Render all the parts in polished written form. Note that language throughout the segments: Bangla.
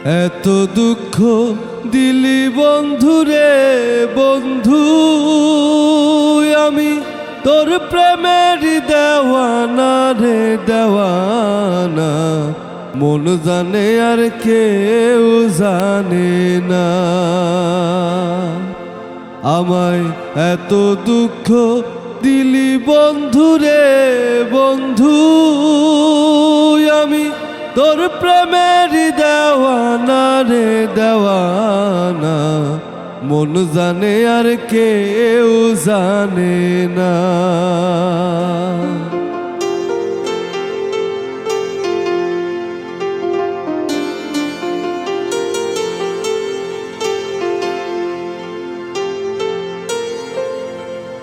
এত দুঃখ দিলি বন্ধুরে বন্ধু, আমি তোর প্রেমের দেওয়ানা রে দেওয়ানা। মন জানে আর কেউ জানে না, আমায় এত দুঃখ দিলি বন্ধুরে বন্ধু, আমি তোর প্রেমের দেওয়ানা রে দেওয়ানা। মন জানে আর কেউ জানে না।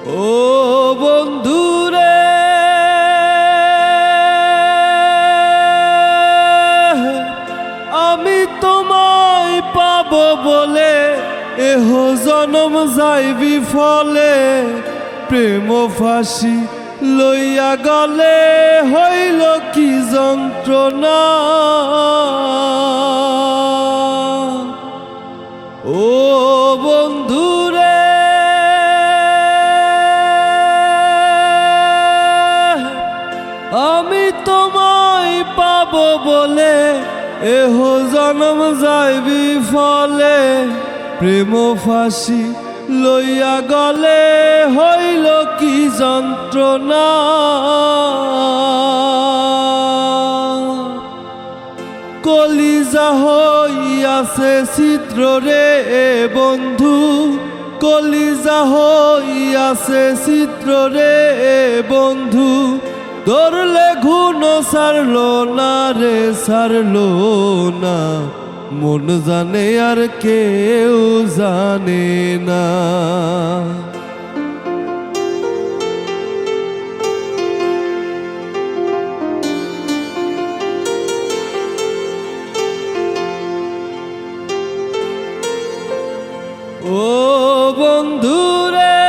ও বন্ধুরে, আমি তোমায় পাবো বলে এহ জনম যাই বিফলে। প্রেম ফাঁসি লইয়া গলে হইল কি যন্ত্রণা। ও বন্ধুরে, আমি তোমায় পাবো বলে এহ জনম যাই বিফলে। প্রেম ফাঁসি লইয়া গলে হইল কি যন্ত্রণা। কলিজা হইয়াছে ছিদ্র রে বন্ধু, কলিজা হইয়াছে ছিদ্র রে বন্ধু। ধরলে ঘুণ সারলো না রে সারলো না। মন জানে আর কেউ জানে না। ও বন্ধুরে,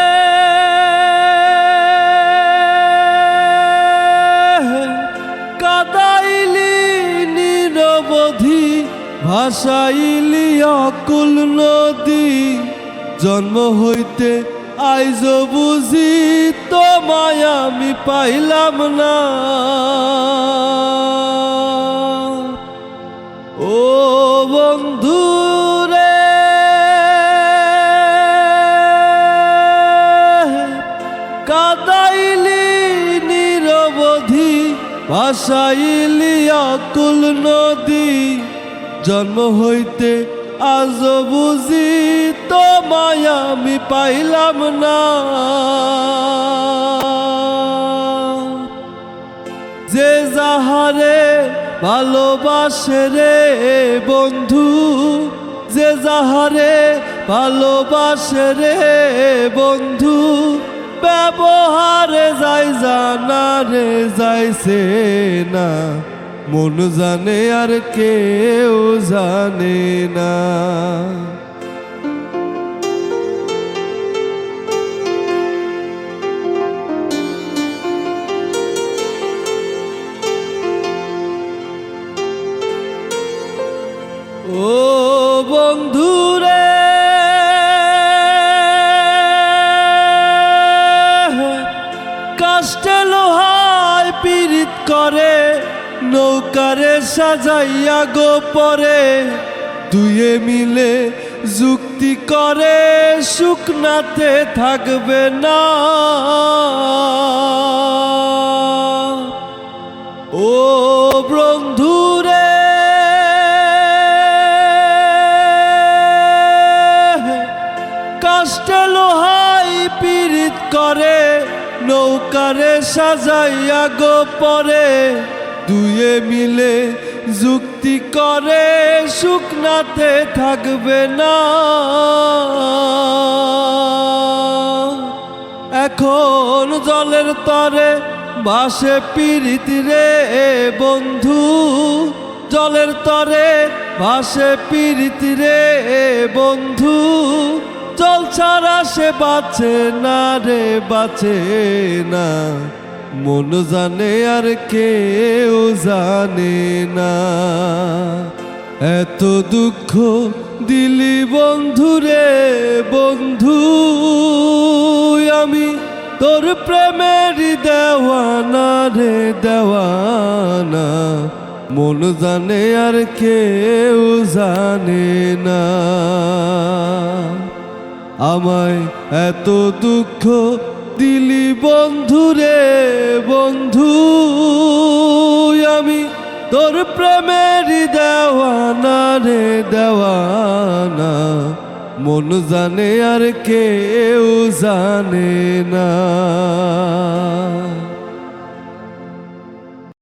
কাদাইলি নিরবধি ভাসাইলি অকুল নদী। জন্ম হইতে আইজ বুঝি তোমায় আমি পাইলাম না। ও বন্ধুরে, কাদাইলি নিরবধি ভাসাইলি অকুল নদী। জন্ম হইতে আজ বুঝি তোমায় আমি পাইলাম না। যে যাহারে ভালোবাসে রে বন্ধু, যে যাহারে ভালোবাসে রে বন্ধু। ব্যবহারে যাই জানা রে যাইছে না। মন জানে আর কেউ জানে না। ও বন্ধুরে, কাষ্টে লোহায় পীড়িত করে নৌকারে সাজাইয়া গোপরে। দুয়ে মিলে যুক্তি করে শুকনাতে থাকবে না। ও বন্ধুরে, কাষ্টে লোহায় পীড়িত করে নৌকারে সাজাইয়া গোপরে। দুয়ে মিলে যুক্তি করে শুকনাতে থাকবে না। এখন জলের তরে ভাসে পীড়িতি রে বন্ধু, জলের তরে ভাসে পীড়িতি রে বন্ধু। জল ছাড়া সে বাঁচে না রে বাঁচে না। মন জানে আর কেউ জানে না। এত দুঃখ দিলি বন্ধু রে বন্ধু, আমি তোর প্রেমের দেওয়ানা রে দেওয়ানা, মন জানে আর কেউ জানে না। আমায় এত দুঃখ দিলি বন্ধু রে বন্ধু, আমি তোর প্রেমের দেওয়ানা রে দেওয়ানা, মন জানে আর কেউ জানে না।